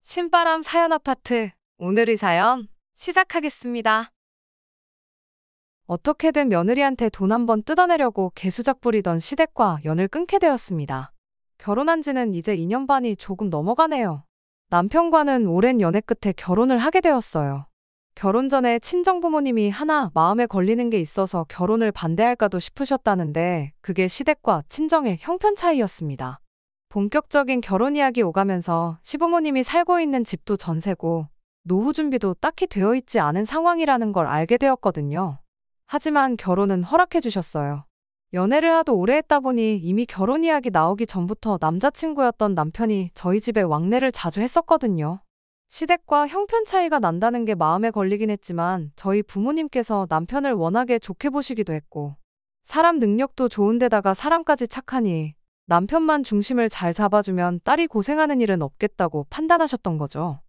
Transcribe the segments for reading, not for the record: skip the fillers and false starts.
신바람 사연 아파트. 오늘의 사연 시작하겠습니다. 어떻게든 며느리한테 돈 한 번 뜯어내려고 개수작 부리던 시댁과 연을 끊게 되었습니다. 결혼한 지는 이제 2년 반이 조금 넘어가네요. 남편과는 오랜 연애 끝에 결혼을 하게 되었어요. 결혼 전에 친정부모님이 하나 마음에 걸리는 게 있어서 결혼을 반대할까도 싶으셨다는데 그게 시댁과 친정의 형편 차이였습니다. 본격적인 결혼 이야기 오가면서 시부모님이 살고 있는 집도 전세고 노후 준비도 딱히 되어 있지 않은 상황이라는 걸 알게 되었거든요. 하지만 결혼은 허락해 주셨어요. 연애를 하도 오래 했다 보니 이미 결혼 이야기 나오기 전부터 남자친구였던 남편이 저희 집에 왕래를 자주 했었거든요. 시댁과 형편 차이가 난다는 게 마음에 걸리긴 했지만 저희 부모님께서 남편을 워낙에 좋게 보시기도 했고 사람 능력도 좋은데다가 사람까지 착하니 남편만 중심을 잘 잡아주면 딸이 고생하는 일은 없겠다고 판단하셨던 거죠.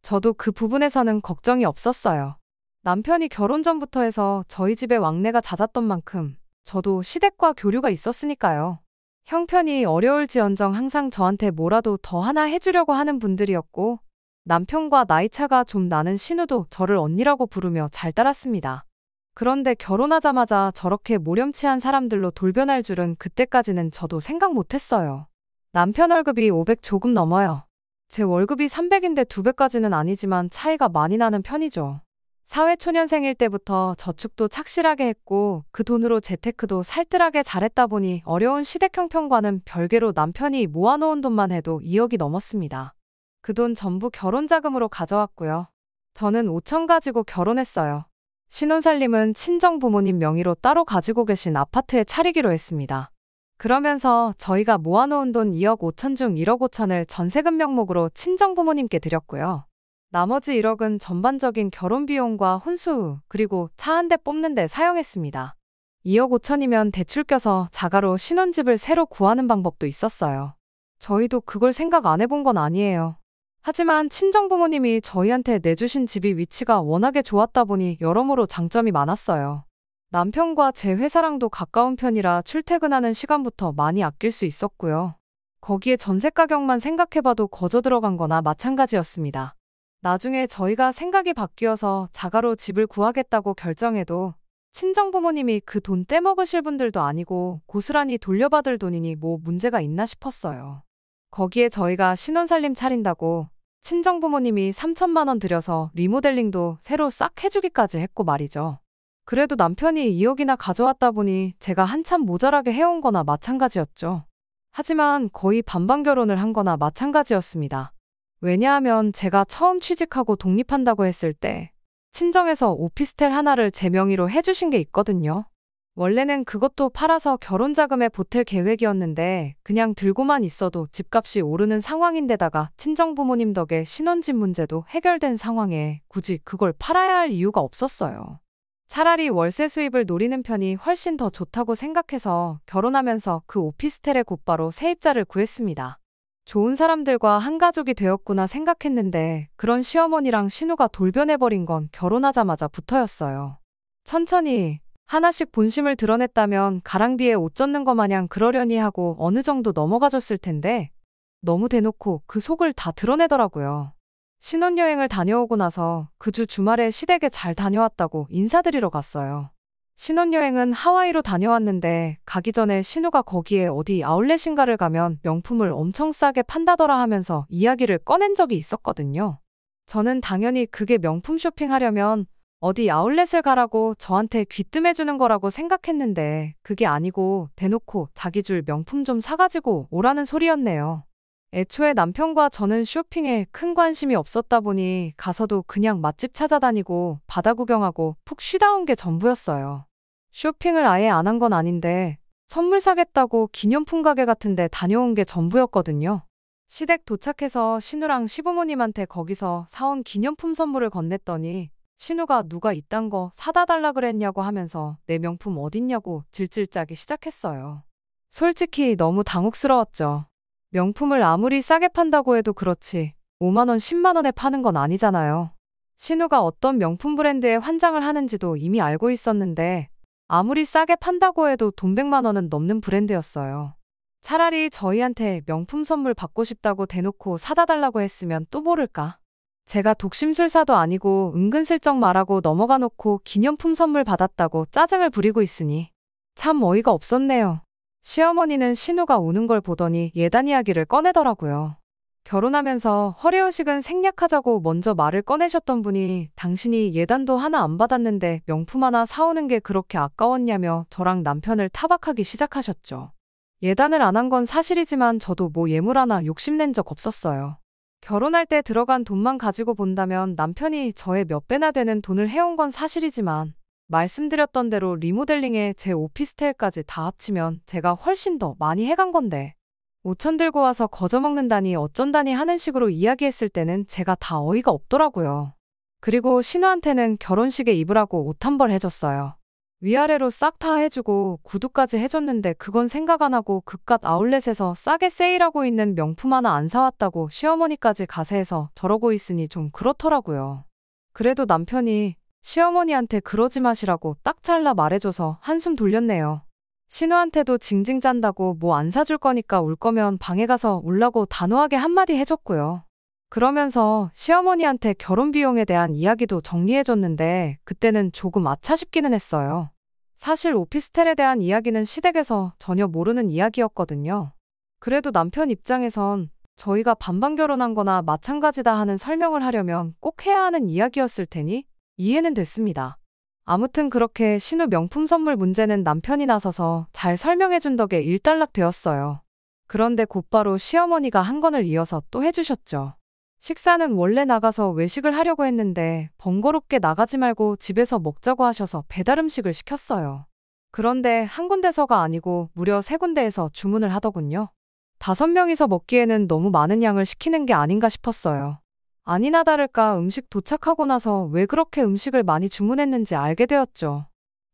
저도 그 부분에서는 걱정이 없었어요. 남편이 결혼 전부터 해서 저희 집에 왕래가 잦았던 만큼 저도 시댁과 교류가 있었으니까요. 형편이 어려울지언정 항상 저한테 뭐라도 더 하나 해주려고 하는 분들이었고 남편과 나이차가 좀 나는 신우도 저를 언니라고 부르며 잘 따랐습니다. 그런데 결혼하자마자 저렇게 모렴치한 사람들로 돌변할 줄은 그때까지는 저도 생각 못했어요. 남편 월급이 500 조금 넘어요. 제 월급이 300인데 2배까지는 아니지만 차이가 많이 나는 편이죠. 사회초년생일 때부터 저축도 착실하게 했고 그 돈으로 재테크도 살뜰하게 잘했다 보니 어려운 시댁 형편과는 별개로 남편이 모아놓은 돈만 해도 2억이 넘었습니다. 그 돈 전부 결혼 자금으로 가져왔고요. 저는 5천 가지고 결혼했어요. 신혼살림은 친정 부모님 명의로 따로 가지고 계신 아파트에 차리기로 했습니다. 그러면서 저희가 모아놓은 돈 2억 5천 중 1억 5천을 전세금 명목으로 친정 부모님께 드렸고요. 나머지 1억은 전반적인 결혼 비용과 혼수 그리고 차 한 대 뽑는 데 사용했습니다. 2억 5천이면 대출 껴서 자가로 신혼집을 새로 구하는 방법도 있었어요. 저희도 그걸 생각 안 해본 건 아니에요. 하지만 친정부모님이 저희한테 내주신 집이 위치가 워낙에 좋았다 보니 여러모로 장점이 많았어요. 남편과 제 회사랑도 가까운 편이라 출퇴근하는 시간부터 많이 아낄 수 있었고요. 거기에 전세 가격만 생각해봐도 거저 들어간 거나 마찬가지였습니다. 나중에 저희가 생각이 바뀌어서 자가로 집을 구하겠다고 결정해도 친정부모님이 그 돈 떼먹으실 분들도 아니고 고스란히 돌려받을 돈이니 뭐 문제가 있나 싶었어요. 거기에 저희가 신혼살림 차린다고 친정부모님이 3천만 원 들여서 리모델링도 새로 싹 해주기까지 했고 말이죠. 그래도 남편이 2억이나 가져왔다 보니 제가 한참 모자라게 해온 거나 마찬가지였죠. 하지만 거의 반반 결혼을 한 거나 마찬가지였습니다. 왜냐하면 제가 처음 취직하고 독립한다고 했을 때 친정에서 오피스텔 하나를 제 명의로 해주신 게 있거든요. 원래는 그것도 팔아서 결혼 자금에 보탤 계획이었는데 그냥 들고만 있어도 집값이 오르는 상황인데다가 친정부모님 덕에 신혼집 문제도 해결된 상황에 굳이 그걸 팔아야 할 이유가 없었어요. 차라리 월세 수입을 노리는 편이 훨씬 더 좋다고 생각해서 결혼하면서 그 오피스텔에 곧바로 세입자를 구했습니다. 좋은 사람들과 한 가족이 되었구나 생각했는데 그런 시어머니랑 신우가 돌변해버린 건 결혼하자마자부터였어요. 천천히 하나씩 본심을 드러냈다면 가랑비에 옷 젖는 거 마냥 그러려니 하고 어느 정도 넘어가줬을 텐데 너무 대놓고 그 속을 다 드러내더라고요. 신혼여행을 다녀오고 나서 그 주 주말에 시댁에 잘 다녀왔다고 인사드리러 갔어요. 신혼여행은 하와이로 다녀왔는데 가기 전에 신우가 거기에 어디 아울렛인가를 가면 명품을 엄청 싸게 판다더라 하면서 이야기를 꺼낸 적이 있었거든요. 저는 당연히 그게 명품 쇼핑하려면 어디 아울렛을 가라고 저한테 귀뜸해주는 거라고 생각했는데 그게 아니고 대놓고 자기 줄 명품 좀 사가지고 오라는 소리였네요. 애초에 남편과 저는 쇼핑에 큰 관심이 없었다 보니 가서도 그냥 맛집 찾아다니고 바다 구경하고 푹 쉬다 온 게 전부였어요. 쇼핑을 아예 안 한 건 아닌데 선물 사겠다고 기념품 가게 같은 데 다녀온 게 전부였거든요. 시댁 도착해서 신우랑 시부모님한테 거기서 사온 기념품 선물을 건넸더니 신우가 누가 이딴 거 사다 달라 그랬냐고 하면서 내 명품 어딨냐고 질질 짜기 시작했어요. 솔직히 너무 당혹스러웠죠. 명품을 아무리 싸게 판다고 해도 그렇지 5만 원, 10만 원에 파는 건 아니잖아요. 신우가 어떤 명품 브랜드에 환장을 하는지도 이미 알고 있었는데 아무리 싸게 판다고 해도 돈 100만 원은 넘는 브랜드였어요. 차라리 저희한테 명품 선물 받고 싶다고 대놓고 사다 달라고 했으면 또 모를까. 제가 독심술사도 아니고 은근슬쩍 말하고 넘어가 놓고 기념품 선물 받았다고 짜증을 부리고 있으니 참 어이가 없었네요. 시어머니는 신우가 우는 걸 보더니 예단 이야기를 꺼내더라고요. 결혼하면서 허례허식은 생략하자고 먼저 말을 꺼내셨던 분이 당신이 예단도 하나 안 받았는데 명품 하나 사오는 게 그렇게 아까웠냐며 저랑 남편을 타박하기 시작하셨죠. 예단을 안 한 건 사실이지만 저도 뭐 예물 하나 욕심낸 적 없었어요. 결혼할 때 들어간 돈만 가지고 본다면 남편이 저의 몇 배나 되는 돈을 해온 건 사실이지만 말씀드렸던 대로 리모델링에 제 오피스텔까지 다 합치면 제가 훨씬 더 많이 해간 건데 5천 들고 와서 거저먹는다니 어쩐다니 하는 식으로 이야기했을 때는 제가 다 어이가 없더라고요. 그리고 신우한테는 결혼식에 입으라고 옷 한 벌 해줬어요. 위아래로 싹 다 해주고 구두까지 해줬는데 그건 생각 안 하고 그깟 아울렛에서 싸게 세일하고 있는 명품 하나 안 사왔다고 시어머니까지 가세해서 저러고 있으니 좀 그렇더라고요. 그래도 남편이 시어머니한테 그러지 마시라고 딱 잘라 말해줘서 한숨 돌렸네요. 신우한테도 징징 짠다고 뭐 안 사줄 거니까 울 거면 방에 가서 울라고 단호하게 한마디 해줬고요. 그러면서 시어머니한테 결혼 비용에 대한 이야기도 정리해줬는데 그때는 조금 아차 싶기는 했어요. 사실 오피스텔에 대한 이야기는 시댁에서 전혀 모르는 이야기였거든요. 그래도 남편 입장에선 저희가 반반 결혼한 거나 마찬가지다 하는 설명을 하려면 꼭 해야 하는 이야기였을 테니 이해는 됐습니다. 아무튼 그렇게 신우 명품 선물 문제는 남편이 나서서 잘 설명해준 덕에 일단락 되었어요. 그런데 곧바로 시어머니가 한 건을 이어서 또 해주셨죠. 식사는 원래 나가서 외식을 하려고 했는데 번거롭게 나가지 말고 집에서 먹자고 하셔서 배달 음식을 시켰어요. 그런데 한 군데서가 아니고 무려 3군데에서 주문을 하더군요. 5명이서 먹기에는 너무 많은 양을 시키는 게 아닌가 싶었어요. 아니나 다를까 음식 도착하고 나서 왜 그렇게 음식을 많이 주문했는지 알게 되었죠.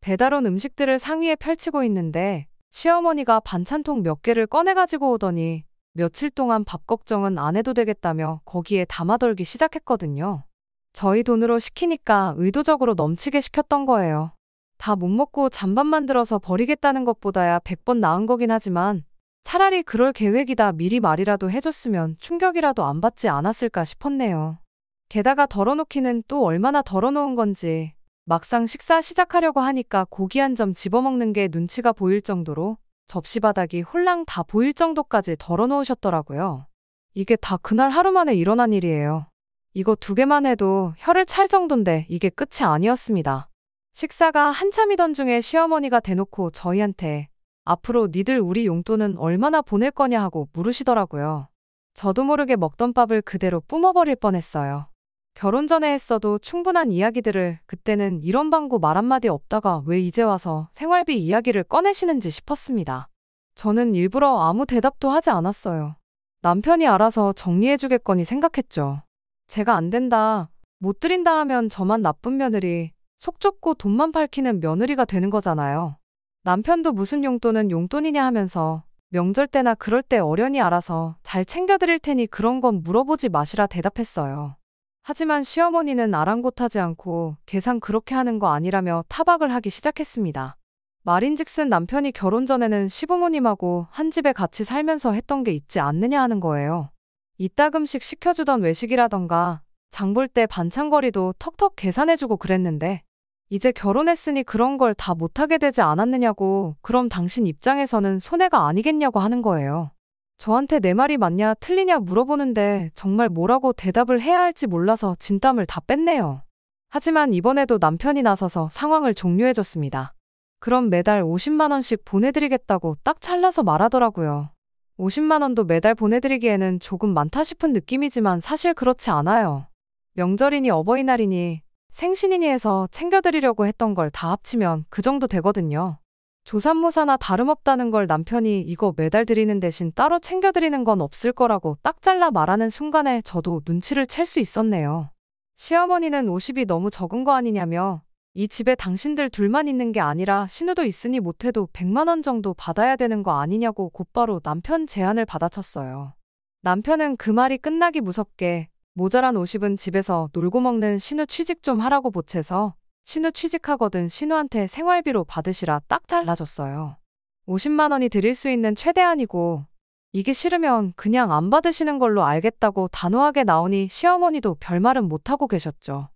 배달 온 음식들을 상위에 펼치고 있는데 시어머니가 반찬통 몇 개를 꺼내가지고 오더니 며칠 동안 밥 걱정은 안 해도 되겠다며 거기에 담아덜기 시작했거든요. 저희 돈으로 시키니까 의도적으로 넘치게 시켰던 거예요. 다 못 먹고 잔반 만들어서 버리겠다는 것보다야 100번 나은 거긴 하지만 차라리 그럴 계획이다 미리 말이라도 해줬으면 충격이라도 안 받지 않았을까 싶었네요. 게다가 덜어놓기는 또 얼마나 덜어놓은 건지 막상 식사 시작하려고 하니까 고기 한 점 집어먹는 게 눈치가 보일 정도로 접시 바닥이 홀랑 다 보일 정도까지 덜어놓으셨더라고요. 이게 다 그날 하루 만에 일어난 일이에요. 이거 2개만 해도 혀를 찰 정도인데 이게 끝이 아니었습니다. 식사가 한참이던 중에 시어머니가 대놓고 저희한테 앞으로 니들 우리 용돈은 얼마나 보낼 거냐 하고 물으시더라고요. 저도 모르게 먹던 밥을 그대로 뿜어버릴 뻔했어요. 결혼 전에 했어도 충분한 이야기들을 그때는 이런 방구 말 한마디 없다가 왜 이제 와서 생활비 이야기를 꺼내시는지 싶었습니다. 저는 일부러 아무 대답도 하지 않았어요. 남편이 알아서 정리해주겠거니 생각했죠. 제가 안 된다, 못 드린다 하면 저만 나쁜 며느리, 속 좁고 돈만 밝히는 며느리가 되는 거잖아요. 남편도 무슨 용돈은 용돈이냐 하면서 명절 때나 그럴 때 어련히 알아서 잘 챙겨드릴 테니 그런 건 물어보지 마시라 대답했어요. 하지만 시어머니는 아랑곳하지 않고 계산 그렇게 하는 거 아니라며 타박을 하기 시작했습니다. 말인즉슨 남편이 결혼 전에는 시부모님하고 한 집에 같이 살면서 했던 게 있지 않느냐 하는 거예요. 이따금씩 시켜주던 외식이라던가 장 볼 때 반찬거리도 턱턱 계산해주고 그랬는데 이제 결혼했으니 그런 걸 다 못하게 되지 않았느냐고 그럼 당신 입장에서는 손해가 아니겠냐고 하는 거예요. 저한테 내 말이 맞냐 틀리냐 물어보는데 정말 뭐라고 대답을 해야 할지 몰라서 진땀을 다 뺐네요. 하지만 이번에도 남편이 나서서 상황을 종료해줬습니다. 그럼 매달 50만 원씩 보내드리겠다고 딱 잘라서 말하더라고요. 50만 원도 매달 보내드리기에는 조금 많다 싶은 느낌이지만 사실 그렇지 않아요. 명절이니 어버이날이니 생신이니 해서 챙겨드리려고 했던 걸 다 합치면 그 정도 되거든요. 조삼모사나 다름없다는 걸 남편이 이거 매달 드리는 대신 따로 챙겨드리는 건 없을 거라고 딱 잘라 말하는 순간에 저도 눈치를 챌 수 있었네요. 시어머니는 50이 너무 적은 거 아니냐며 이 집에 당신들 둘만 있는 게 아니라 신우도 있으니 못해도 100만 원 정도 받아야 되는 거 아니냐고 곧바로 남편 제안을 받아쳤어요. 남편은 그 말이 끝나기 무섭게 모자란 50은 집에서 놀고 먹는 신우 취직 좀 하라고 보채서 신우 취직하거든 신우한테 생활비로 받으시라 딱 잘라줬어요. 50만 원이 드릴 수 있는 최대한이고 이게 싫으면 그냥 안 받으시는 걸로 알겠다고 단호하게 나오니 시어머니도 별말은 못하고 계셨죠.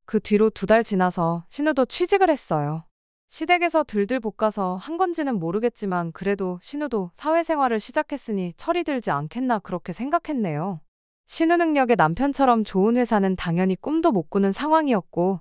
그 뒤로 2달 지나서 신우도 취직을 했어요. 시댁에서 들들 볶아서 한 건지는 모르겠지만 그래도 신우도 사회생활을 시작했으니 철이 들지 않겠나 그렇게 생각했네요. 신우 능력의 남편처럼 좋은 회사는 당연히 꿈도 못 꾸는 상황이었고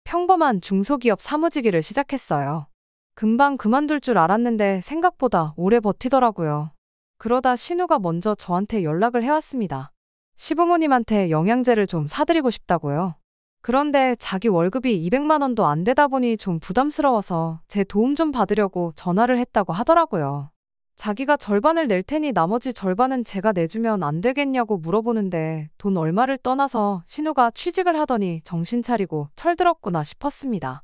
평범한 중소기업 사무직일을 시작했어요. 금방 그만둘 줄 알았는데 생각보다 오래 버티더라고요. 그러다 신우가 먼저 저한테 연락을 해왔습니다. 시부모님한테 영양제를 좀 사드리고 싶다고요. 그런데 자기 월급이 200만 원도 안 되다 보니 좀 부담스러워서 제 도움 좀 받으려고 전화를 했다고 하더라고요. 자기가 절반을 낼 테니 나머지 절반은 제가 내주면 안 되겠냐고 물어보는데 돈 얼마를 떠나서 신우가 취직을 하더니 정신 차리고 철들었구나 싶었습니다.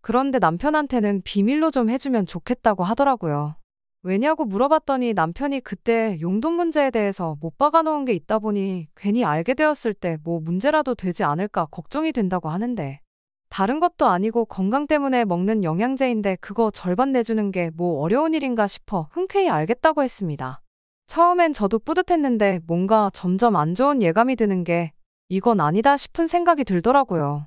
그런데 남편한테는 비밀로 좀 해주면 좋겠다고 하더라고요. 왜냐고 물어봤더니 남편이 그때 용돈 문제에 대해서 못 박아놓은 게 있다 보니 괜히 알게 되었을 때 뭐 문제라도 되지 않을까 걱정이 된다고 하는데 다른 것도 아니고 건강 때문에 먹는 영양제인데 그거 절반 내주는 게 뭐 어려운 일인가 싶어 흔쾌히 알겠다고 했습니다. 처음엔 저도 뿌듯했는데 뭔가 점점 안 좋은 예감이 드는 게 이건 아니다 싶은 생각이 들더라고요.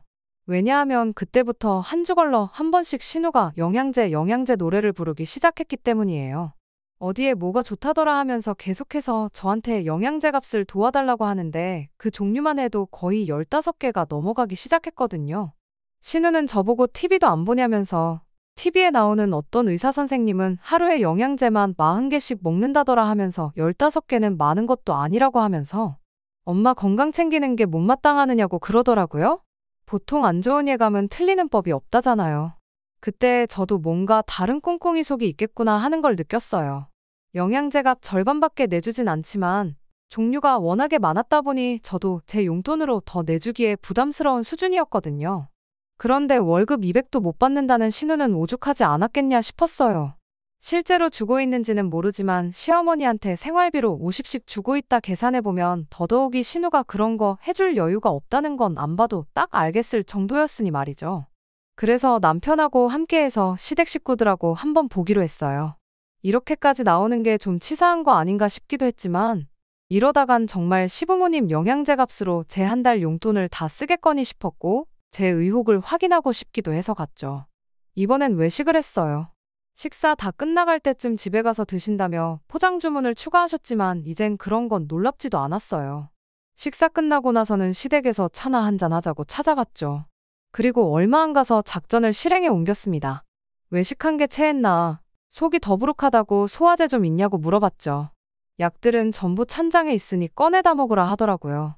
왜냐하면 그때부터 한 주 걸러 한 번씩 신우가 영양제 노래를 부르기 시작했기 때문이에요. 어디에 뭐가 좋다더라 하면서 계속해서 저한테 영양제 값을 도와달라고 하는데 그 종류만 해도 거의 15개가 넘어가기 시작했거든요. 신우는 저보고 TV도 안 보냐면서 TV에 나오는 어떤 의사 선생님은 하루에 영양제만 40개씩 먹는다더라 하면서 15개는 많은 것도 아니라고 하면서 엄마 건강 챙기는 게 못마땅하느냐고 그러더라고요. 보통 안 좋은 예감은 틀리는 법이 없다잖아요. 그때 저도 뭔가 다른 꿍꿍이 속이 있겠구나 하는 걸 느꼈어요. 영양제 값 절반밖에 내주진 않지만 종류가 워낙에 많았다 보니 저도 제 용돈으로 더 내주기에 부담스러운 수준이었거든요. 그런데 월급 200도 못 받는다는 신우는 오죽하지 않았겠냐 싶었어요. 실제로 주고 있는지는 모르지만 시어머니한테 생활비로 50씩 주고 있다 계산해보면 더더욱이 신우가 그런 거 해줄 여유가 없다는 건 안 봐도 딱 알겠을 정도였으니 말이죠. 그래서 남편하고 함께해서 시댁 식구들하고 한번 보기로 했어요. 이렇게까지 나오는 게 좀 치사한 거 아닌가 싶기도 했지만 이러다간 정말 시부모님 영양제 값으로 제 한 달 용돈을 다 쓰겠거니 싶었고 제 의혹을 확인하고 싶기도 해서 갔죠. 이번엔 외식을 했어요. 식사 다 끝나갈 때쯤 집에 가서 드신다며 포장 주문을 추가하셨지만 이젠 그런 건 놀랍지도 않았어요. 식사 끝나고 나서는 시댁에서 차나 한잔 하자고 찾아갔죠. 그리고 얼마 안 가서 작전을 실행에 옮겼습니다. 외식한 게 체했나, 속이 더부룩하다고 소화제 좀 있냐고 물어봤죠. 약들은 전부 찬장에 있으니 꺼내다 먹으라 하더라고요.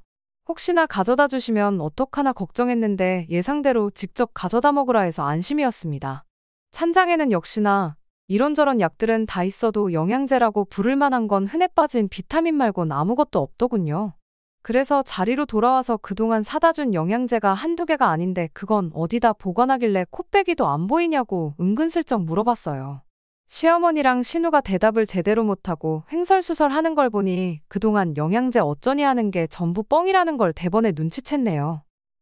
혹시나 가져다 주시면 어떡하나 걱정했는데 예상대로 직접 가져다 먹으라 해서 안심이었습니다. 찬장에는 역시나 이런저런 약들은 다 있어도 영양제라고 부를 만한 건 흔해 빠진 비타민 말곤 아무것도 없더군요. 그래서 자리로 돌아와서 그동안 사다 준 영양제가 한두 개가 아닌데 그건 어디다 보관하길래 코빼기도 안 보이냐고 은근슬쩍 물어봤어요. 시어머니랑 신우가 대답을 제대로 못하고 횡설수설 하는 걸 보니 그동안 영양제 어쩌니 하는 게 전부 뻥이라는 걸 대번에 눈치챘네요.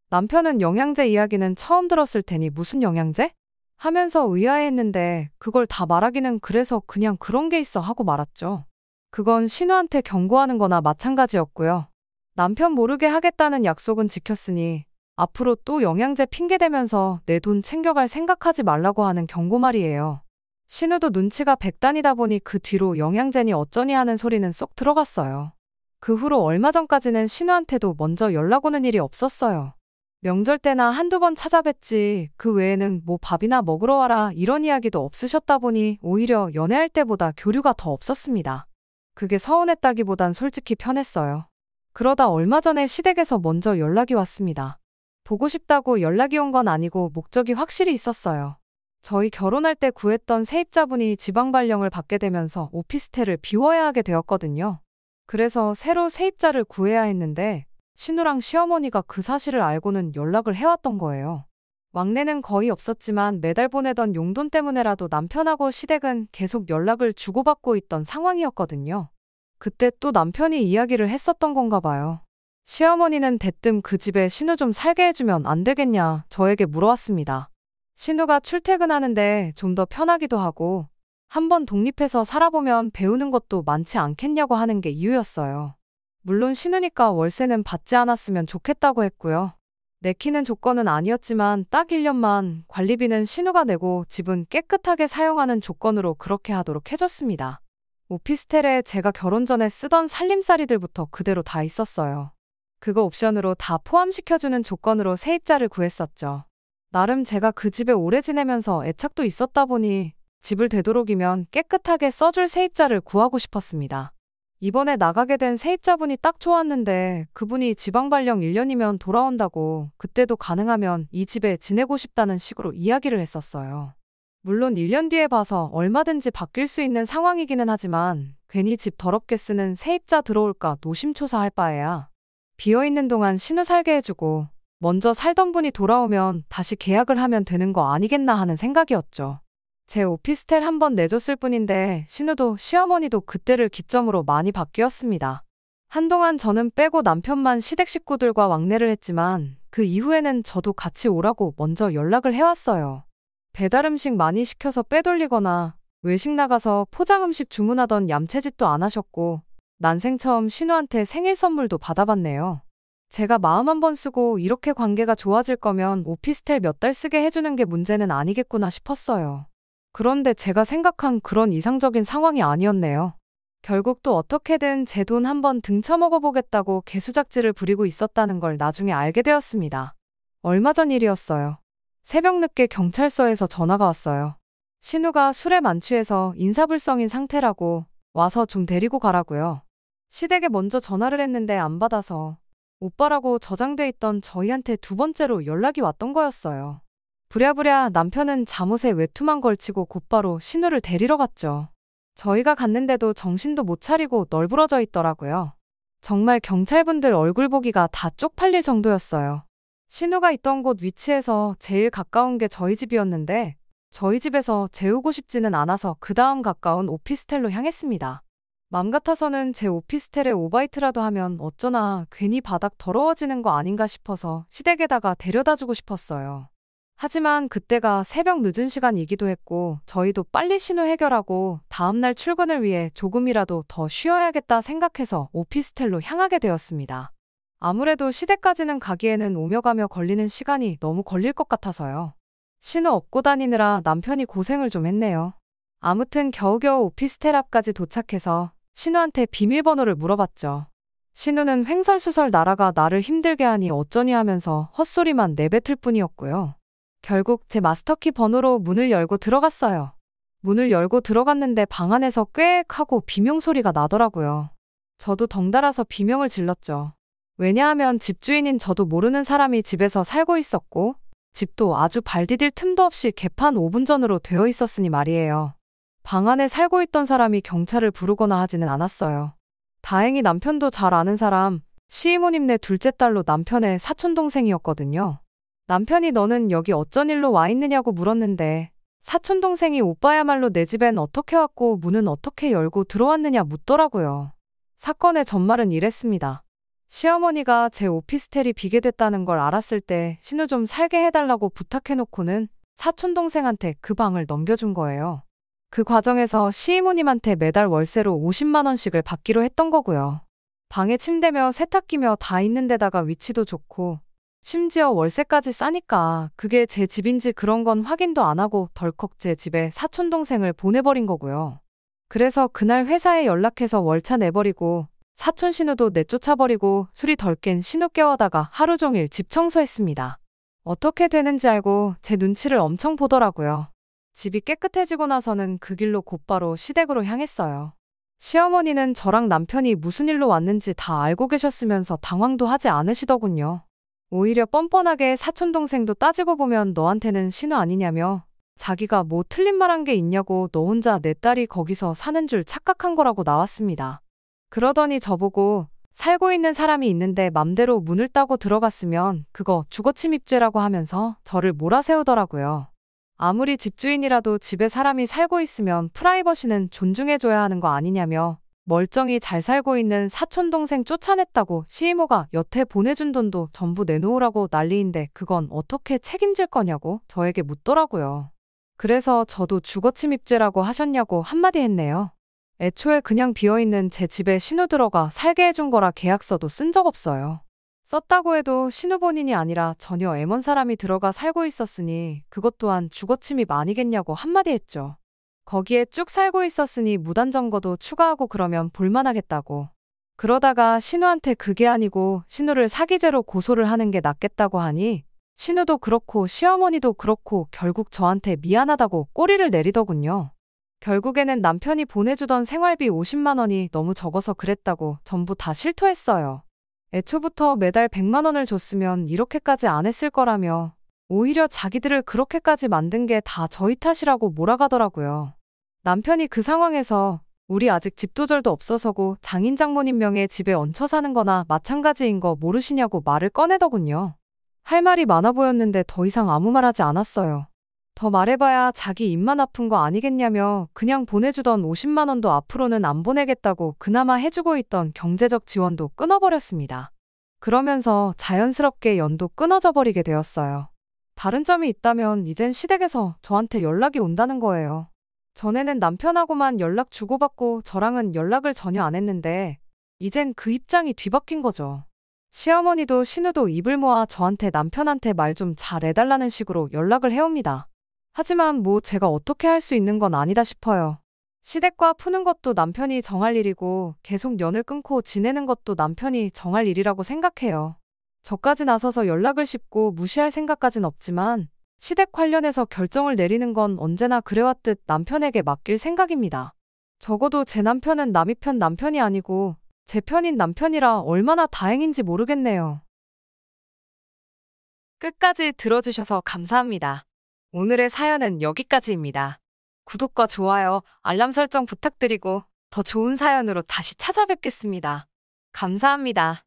남편은 영양제 이야기는 처음 들었을 테니 무슨 영양제? 하면서 의아해했는데 그걸 다 말하기는 그래서 그냥 그런 게 있어 하고 말았죠. 그건 신우한테 경고하는 거나 마찬가지였고요. 남편 모르게 하겠다는 약속은 지켰으니 앞으로 또 영양제 핑계대면서 내 돈 챙겨갈 생각하지 말라고 하는 경고말이에요. 신우도 눈치가 백단이다 보니 그 뒤로 영양제니 어쩌니 하는 소리는 쏙 들어갔어요. 그 후로 얼마 전까지는 신우한테도 먼저 연락 오는 일이 없었어요. 명절 때나 한두 번 찾아뵀지 그 외에는 뭐 밥이나 먹으러 와라 이런 이야기도 없으셨다 보니 오히려 연애할 때보다 교류가 더 없었습니다. 그게 서운했다기보단 솔직히 편했어요. 그러다 얼마 전에 시댁에서 먼저 연락이 왔습니다. 보고 싶다고 연락이 온 건 아니고 목적이 확실히 있었어요. 저희 결혼할 때 구했던 세입자분이 지방 발령을 받게 되면서 오피스텔을 비워야 하게 되었거든요. 그래서 새로 세입자를 구해야 했는데 신우랑 시어머니가 그 사실을 알고는 연락을 해왔던 거예요. 왕래는 거의 없었지만 매달 보내던 용돈 때문에라도 남편하고 시댁은 계속 연락을 주고받고 있던 상황이었거든요. 그때 또 남편이 이야기를 했었던 건가 봐요. 시어머니는 대뜸 그 집에 신우 좀 살게 해주면 안 되겠냐 저에게 물어왔습니다. 신우가 출퇴근하는데 좀 더 편하기도 하고 한번 독립해서 살아보면 배우는 것도 많지 않겠냐고 하는 게 이유였어요. 물론 신우니까 월세는 받지 않았으면 좋겠다고 했고요. 내키는 조건은 아니었지만 딱 1년만 관리비는 신우가 내고 집은 깨끗하게 사용하는 조건으로 그렇게 하도록 해줬습니다. 오피스텔에 제가 결혼 전에 쓰던 살림살이들부터 그대로 다 있었어요. 그거 옵션으로 다 포함시켜주는 조건으로 세입자를 구했었죠. 나름 제가 그 집에 오래 지내면서 애착도 있었다 보니 집을 되도록이면 깨끗하게 써줄 세입자를 구하고 싶었습니다. 이번에 나가게 된 세입자분이 딱 좋았는데 그분이 지방 발령 1년이면 돌아온다고 그때도 가능하면 이 집에 지내고 싶다는 식으로 이야기를 했었어요. 물론 1년 뒤에 봐서 얼마든지 바뀔 수 있는 상황이기는 하지만 괜히 집 더럽게 쓰는 세입자 들어올까 노심초사할 바에야 비어있는 동안 신우 살게 해주고 먼저 살던 분이 돌아오면 다시 계약을 하면 되는 거 아니겠나 하는 생각이었죠. 제 오피스텔 한번 내줬을 뿐인데 신우도 시어머니도 그때를 기점으로 많이 바뀌었습니다. 한동안 저는 빼고 남편만 시댁 식구들과 왕래를 했지만 그 이후에는 저도 같이 오라고 먼저 연락을 해왔어요. 배달 음식 많이 시켜서 빼돌리거나 외식 나가서 포장 음식 주문하던 얌체짓도 안 하셨고 난생 처음 신우한테 생일 선물도 받아봤네요. 제가 마음 한번 쓰고 이렇게 관계가 좋아질 거면 오피스텔 몇 달 쓰게 해주는 게 문제는 아니겠구나 싶었어요. 그런데 제가 생각한 그런 이상적인 상황이 아니었네요. 결국 또 어떻게든 제 돈 한번 등쳐먹어보겠다고 개수작질을 부리고 있었다는 걸 나중에 알게 되었습니다. 얼마 전 일이었어요. 새벽 늦게 경찰서에서 전화가 왔어요. 신우가 술에 만취해서 인사불성인 상태라고 와서 좀 데리고 가라고요. 시댁에 먼저 전화를 했는데 안 받아서 오빠라고 저장돼 있던 저희한테 두 번째로 연락이 왔던 거였어요. 부랴부랴 남편은 잠옷에 외투만 걸치고 곧바로 신우를 데리러 갔죠. 저희가 갔는데도 정신도 못 차리고 널브러져 있더라고요. 정말 경찰분들 얼굴 보기가 다 쪽팔릴 정도였어요. 신우가 있던 곳 위치에서 제일 가까운 게 저희 집이었는데 저희 집에서 재우고 싶지는 않아서 그 다음 가까운 오피스텔로 향했습니다. 맘 같아서는 제 오피스텔에 오바이트라도 하면 어쩌나 괜히 바닥 더러워지는 거 아닌가 싶어서 시댁에다가 데려다주고 싶었어요. 하지만 그때가 새벽 늦은 시간이기도 했고 저희도 빨리 신우 해결하고 다음날 출근을 위해 조금이라도 더 쉬어야겠다 생각해서 오피스텔로 향하게 되었습니다. 아무래도 시댁까지는 가기에는 오며 가며 걸리는 시간이 너무 걸릴 것 같아서요. 신우 업고 다니느라 남편이 고생을 좀 했네요. 아무튼 겨우겨우 오피스텔 앞까지 도착해서 신우한테 비밀번호를 물어봤죠. 신우는 횡설수설 나라가 나를 힘들게 하니 어쩌니 하면서 헛소리만 내뱉을 뿐이었고요. 결국 제 마스터키 번호로 문을 열고 들어갔어요. 문을 열고 들어갔는데 방 안에서 꽥 하고 비명 소리가 나더라고요. 저도 덩달아서 비명을 질렀죠. 왜냐하면 집주인인 저도 모르는 사람이 집에서 살고 있었고 집도 아주 발 디딜 틈도 없이 개판 5분 전으로 되어 있었으니 말이에요. 방 안에 살고 있던 사람이 경찰을 부르거나 하지는 않았어요. 다행히 남편도 잘 아는 사람, 시이모님네 둘째 딸로 남편의 사촌동생이었거든요. 남편이 너는 여기 어쩐 일로 와 있느냐고 물었는데 사촌동생이 오빠야말로 내 집엔 어떻게 왔고 문은 어떻게 열고 들어왔느냐 묻더라고요. 사건의 전말은 이랬습니다. 시어머니가 제 오피스텔이 비게 됐다는 걸 알았을 때 신우 좀 살게 해달라고 부탁해놓고는 사촌동생한테 그 방을 넘겨준 거예요. 그 과정에서 시이모님한테 매달 월세로 50만 원씩을 받기로 했던 거고요. 방에 침대며 세탁기며 다 있는 데다가 위치도 좋고 심지어 월세까지 싸니까 그게 제 집인지 그런 건 확인도 안 하고 덜컥 제 집에 사촌동생을 보내버린 거고요. 그래서 그날 회사에 연락해서 월차 내버리고 사촌 신우도 내쫓아버리고 술이 덜 깬 신우 깨워다가 하루 종일 집 청소했습니다. 어떻게 되는지 알고 제 눈치를 엄청 보더라고요. 집이 깨끗해지고 나서는 그 길로 곧바로 시댁으로 향했어요. 시어머니는 저랑 남편이 무슨 일로 왔는지 다 알고 계셨으면서 당황도 하지 않으시더군요. 오히려 뻔뻔하게 사촌동생도 따지고 보면 너한테는 신우 아니냐며 자기가 뭐 틀린 말한 게 있냐고 너 혼자 내 딸이 거기서 사는 줄 착각한 거라고 나왔습니다. 그러더니 저보고 살고 있는 사람이 있는데 맘대로 문을 따고 들어갔으면 그거 주거침입죄라고 하면서 저를 몰아세우더라고요. 아무리 집주인이라도 집에 사람이 살고 있으면 프라이버시는 존중해줘야 하는 거 아니냐며 멀쩡히 잘 살고 있는 사촌동생 쫓아냈다고 시이모가 여태 보내준 돈도 전부 내놓으라고 난리인데 그건 어떻게 책임질 거냐고 저에게 묻더라고요. 그래서 저도 주거침입죄라고 하셨냐고 한마디 했네요. 애초에 그냥 비어있는 제 집에 신우 들어가 살게 해준 거라 계약서도 쓴 적 없어요. 썼다고 해도 신우 본인이 아니라 전혀 M1 사람이 들어가 살고 있었으니 그것 또한 주거침입 아니겠냐고 한마디 했죠. 거기에 쭉 살고 있었으니 무단점거도 추가하고 그러면 볼만하겠다고. 그러다가 신우한테 그게 아니고 신우를 사기죄로 고소를 하는 게 낫겠다고 하니 신우도 그렇고 시어머니도 그렇고 결국 저한테 미안하다고 꼬리를 내리더군요. 결국에는 남편이 보내주던 생활비 50만 원이 너무 적어서 그랬다고 전부 다 실토했어요. 애초부터 매달 100만 원을 줬으면 이렇게까지 안 했을 거라며 오히려 자기들을 그렇게까지 만든 게 다 저희 탓이라고 몰아가더라고요. 남편이 그 상황에서 우리 아직 집도절도 없어서고 장인 장모님 명의 집에 얹혀 사는 거나 마찬가지인 거 모르시냐고 말을 꺼내더군요. 할 말이 많아 보였는데 더 이상 아무 말 하지 않았어요. 더 말해봐야 자기 입만 아픈 거 아니겠냐며 그냥 보내주던 50만 원도 앞으로는 안 보내겠다고 그나마 해주고 있던 경제적 지원도 끊어버렸습니다. 그러면서 자연스럽게 연도 끊어져 버리게 되었어요. 다른 점이 있다면 이젠 시댁에서 저한테 연락이 온다는 거예요. 전에는 남편하고만 연락 주고받고 저랑은 연락을 전혀 안 했는데 이젠 그 입장이 뒤바뀐 거죠. 시어머니도 신우도 입을 모아 저한테 남편한테 말 좀 잘 해달라는 식으로 연락을 해옵니다. 하지만 뭐 제가 어떻게 할 수 있는 건 아니다 싶어요. 시댁과 푸는 것도 남편이 정할 일이고 계속 연을 끊고 지내는 것도 남편이 정할 일이라고 생각해요. 저까지 나서서 연락을 씹고 무시할 생각까진 없지만 시댁 관련해서 결정을 내리는 건 언제나 그래왔듯 남편에게 맡길 생각입니다. 적어도 제 남편은 남이 편 남편이 아니고 제 편인 남편이라 얼마나 다행인지 모르겠네요. 끝까지 들어주셔서 감사합니다. 오늘의 사연은 여기까지입니다. 구독과 좋아요, 알람 설정 부탁드리고 더 좋은 사연으로 다시 찾아뵙겠습니다. 감사합니다.